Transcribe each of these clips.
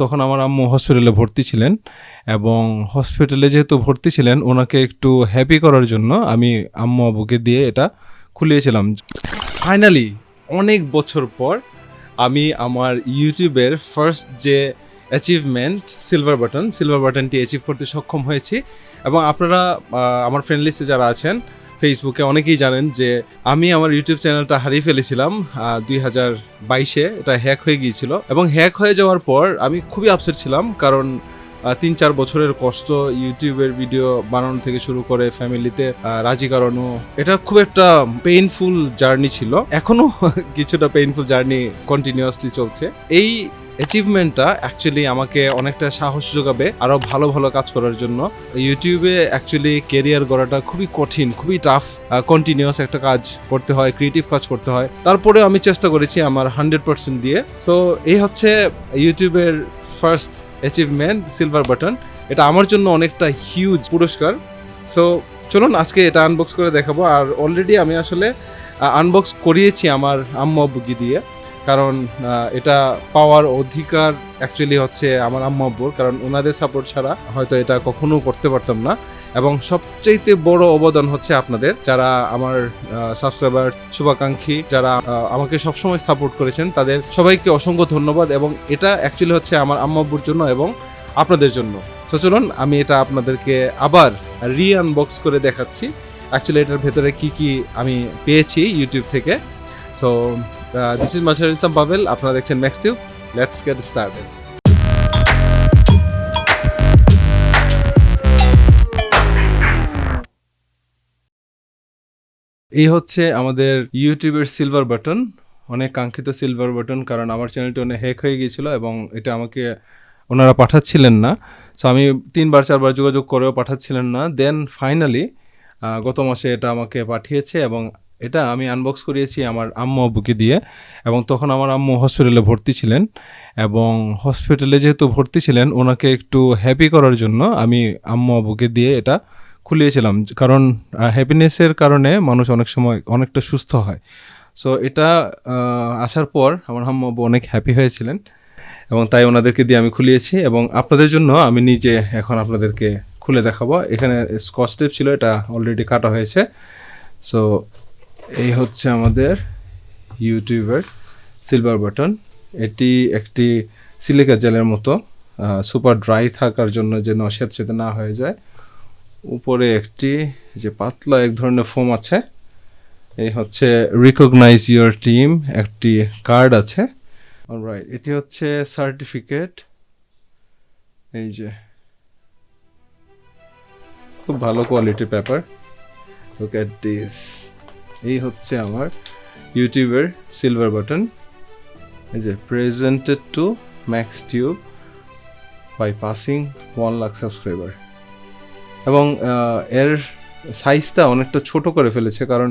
তখন আমার আম্মু হসপিটালে ভর্তি ছিলেন এবং হসপিটালে যেহেতু ভর্তি ছিলেন ওনাকে একটু হ্যাপি করার জন্য আমি আম্মু আব্বুকে দিয়ে এটা খুলিয়েছিলাম। ফাইনালি অনেক বছর পর আমি আমার ইউটিউবের ফার্স্ট যে অ্যাচিভমেন্ট সিলভার বাটনটি অ্যাচিভ করতে সক্ষম হয়েছি। এবং আপনারা আমার ফ্রেন্ড লিস্টে যারা আছেন ফেসবুকে অনেকেই জানেন যে আমি আমার ইউটিউব চ্যানেলটা হারিয়ে ফেলেছিলাম 2022-এ। এটা হ্যাক হয়ে গিয়েছিল এবং হ্যাক হয়ে যাওয়ার পর আমি খুবই আপসেট ছিলাম, কারণ 3-4 বছরের কষ্ট ইউটিউবের ভিডিও বানানো থেকে শুরু করে ফ্যামিলিতে রাজি করানো, এটা খুব একটা পেইনফুল জার্নি ছিল। এখনো কিছুটা পেইনফুল জার্নি কন্টিনিউয়াসলি চলছে। এই অ্যাচিভমেন্টটা অ্যাকচুয়ালি আমাকে অনেকটা সাহস যোগাবে আরও ভালো ভালো কাজ করার জন্য। ইউটিউবে অ্যাকচুয়ালি কেরিয়ার গড়াটা খুবই কঠিন, খুবই টাফ। কন্টিনিউয়াস একটা কাজ করতে হয়, ক্রিয়েটিভ কাজ করতে হয়। তারপরেও আমি চেষ্টা করেছি আমার 100% দিয়ে। সো এই হচ্ছে ইউটিউবের ফার্স্ট অ্যাচিভমেন্ট সিলভার বাটন। এটা আমার জন্য অনেকটা হিউজ পুরস্কার। সো চলুন আজকে এটা আনবক্স করে দেখাবো। আর অলরেডি আমি আসলে আনবক্স করিয়েছি আমার আম্মু আব্বুকে দিয়ে, কারণ এটা পাওয়ার অধিকার অ্যাকচুয়ালি হচ্ছে আমার আম্মু আব্বুর, কারণ ওনাদের সাপোর্ট ছাড়া হয়তো এটা কখনো করতে পারতাম না। এবং সবচাইতে বড় অবদান হচ্ছে আপনাদের, যারা আমার সাবস্ক্রাইবার, শুভাকাঙ্ক্ষী, যারা আমাকে সবসময় সাপোর্ট করেছেন, তাদের সবাইকে অসংখ্য ধন্যবাদ। এবং এটা অ্যাকচুয়ালি হচ্ছে আমার আম্মু আব্বুর জন্য এবং আপনাদের জন্য। সো চলুন আমি এটা আপনাদেরকে আবার আনবক্স করে দেখাচ্ছি অ্যাকচুয়ালি এটার ভেতরে কি কি আমি পেয়েছি ইউটিউব থেকে। সো দিস ইজ মাঝারুল ইসলাম পাভেল, আপনারা দেখছেন max tube. Let's get started. এই হচ্ছে আমাদের ইউটিউবের সিলভার বাটন, অনেক কাঙ্ক্ষিত সিলভার বাটন, কারণ আমার চ্যানেলটি অনেক হ্যাক হয়ে গিয়েছিল এবং এটা আমাকে ওনারা পাঠাচ্ছিলেন না। সো আমি 3-4বার যোগাযোগ করেও পাঠাচ্ছিলেন না। দেন ফাইনালি গত মাসে এটা আমাকে পাঠিয়েছে এবং এটা আমি আনবক্স করিয়েছি আমার আম্মু আব্বুকে দিয়ে। এবং তখন আমার আম্মু হসপিটালে ভর্তি ছিলেন এবং হসপিটালে যেহেতু ভর্তি ছিলেন ওনাকে একটু হ্যাপি করার জন্য আমি আম্মু আব্বুকে দিয়ে এটা খুলিয়েছিলাম, কারণ হ্যাপিনেসের কারণে মানুষ অনেক সময় অনেকটা সুস্থ হয়। সো এটা আসার পর আমার আম্মু আব্বু অনেক হ্যাপি হয়েছিলেন এবং তাই ওনাদেরকে দিয়ে আমি খুলিয়েছি। এবং আপনাদের জন্য আমি নিজে এখন আপনাদেরকে খুলে দেখাবো। এখানে স্কচ টেপ ছিল, এটা অলরেডি কাটা হয়েছে। সো এই হচ্ছে আমাদের ইউটিউবের সিলভার বাটন। এটি একটি সিলিকা জেলের মতো, সুপার ড্রাই থাকার জন্য যেন স্যাঁতস্যাঁতে না হয়ে যায়। উপরে একটি যে পাতলা এক ধরনের ফোম আছে। এই হচ্ছে রিকগনাইজ ইউর টিম, একটি কার্ড আছে। অলরাইট, এটি হচ্ছে সার্টিফিকেট। এই যে খুব ভালো কোয়ালিটির পেপার, লুক এট দিস। এই হচ্ছে আমার ইউটিউবের সিলভার বাটন। এই যে presented to Max Tube by passing 1 lakh subscriber. এবং এর সাইজটা অনেকটা ছোট করে ফেলেছে, কারণ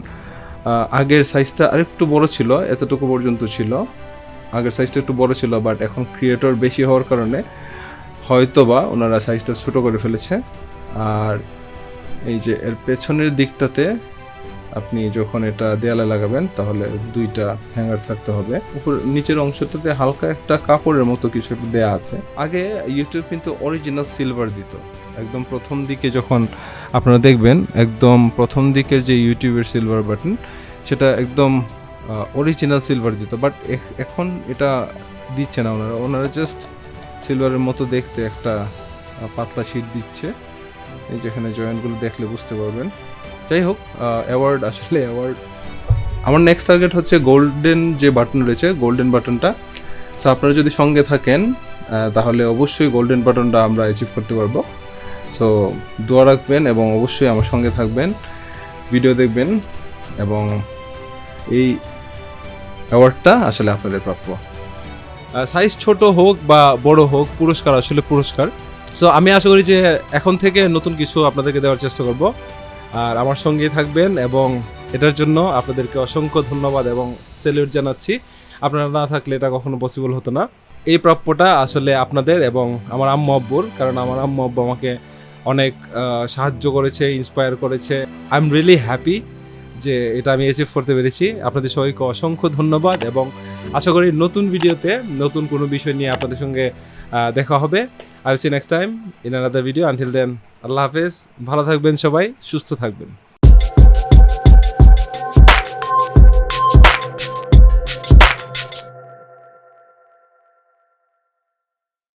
আগের সাইজটা আরেকটু বড় ছিল, এতটুকু পর্যন্ত ছিল। আগের সাইজটা একটু বড় ছিল, বাট এখন ক্রিয়েটর বেশি হওয়ার কারণে হয়তোবা ওনারা সাইজটা ছোট করে ফেলেছে। আর এই যে এর পেছনের দিকটাতে আপনি যখন এটা দেয়ালে লাগাবেন তাহলে 2টা হ্যাঙ্গার থাকতে হবে। উপর নিচের অংশটাতে হালকা একটা কাপড়ের মতো কিছু দেয়া আছে। আগে ইউটিউব কিন্তু অরিজিনাল সিলভার দিত। একদম প্রথম দিকে যখন আপনারা দেখবেন, একদম প্রথম দিকের যে ইউটিউবের সিলভার বাটন, সেটা একদম অরিজিনাল সিলভার দিত। বাট এখন এটা দিচ্ছে না ওনারা জাস্ট সিলভারের মতো দেখতে একটা পাতলা শীট দিচ্ছে। এই যেখানে জয়েন্টগুলো দেখলে বুঝতে পারবেন। যাই হোক, অ্যাওয়ার্ড আমার নেক্সট টার্গেট হচ্ছে গোল্ডেন যে বাটন রয়েছে, গোল্ডেন বাটনটা। সো আপনারা যদি সঙ্গে থাকেন তাহলে অবশ্যই গোল্ডেন বাটনটা আমরা অ্যাচিভ করতে পারবো। সো দোয়া রাখবেন এবং অবশ্যই আমার সঙ্গে থাকবেন, ভিডিও দেখবেন, এবং এই অ্যাওয়ার্ডটা আসলে আপনাদের প্রাপ্য। সাইজ ছোট হোক বা বড় হোক, পুরস্কার আসলে পুরস্কার। সো আমি আশা করি যে এখন থেকে নতুন কিছু আপনাদেরকে দেওয়ার চেষ্টা করব, আর আমার সঙ্গেই থাকবেন। এবং এটার জন্য আপনাদেরকে অসংখ্য ধন্যবাদ এবং স্যালিউট জানাচ্ছি। আপনারা না থাকলে এটা কখনো পসিবল হতো না। এই প্রাপ্যটা আসলে আপনাদের এবং আমার আম্মু আব্বুর, কারণ আমার আম্মু আব্বু আমাকে অনেক সাহায্য করেছে, ইন্সপায়ার করেছে। আই এম রিয়েলি হ্যাপি যে এটা আমি অ্যাচিভ করতে পেরেছি। আপনাদের সবাইকে অসংখ্য ধন্যবাদ এবং আশা করি নতুন ভিডিওতে নতুন কোনো বিষয় নিয়ে আপনাদের সঙ্গে দেখা হবে। I will see next time in another video. Until then আল্লাহ হাফেজ, ভালো থাকবেন সবাই, সুস্থ থাকবেন।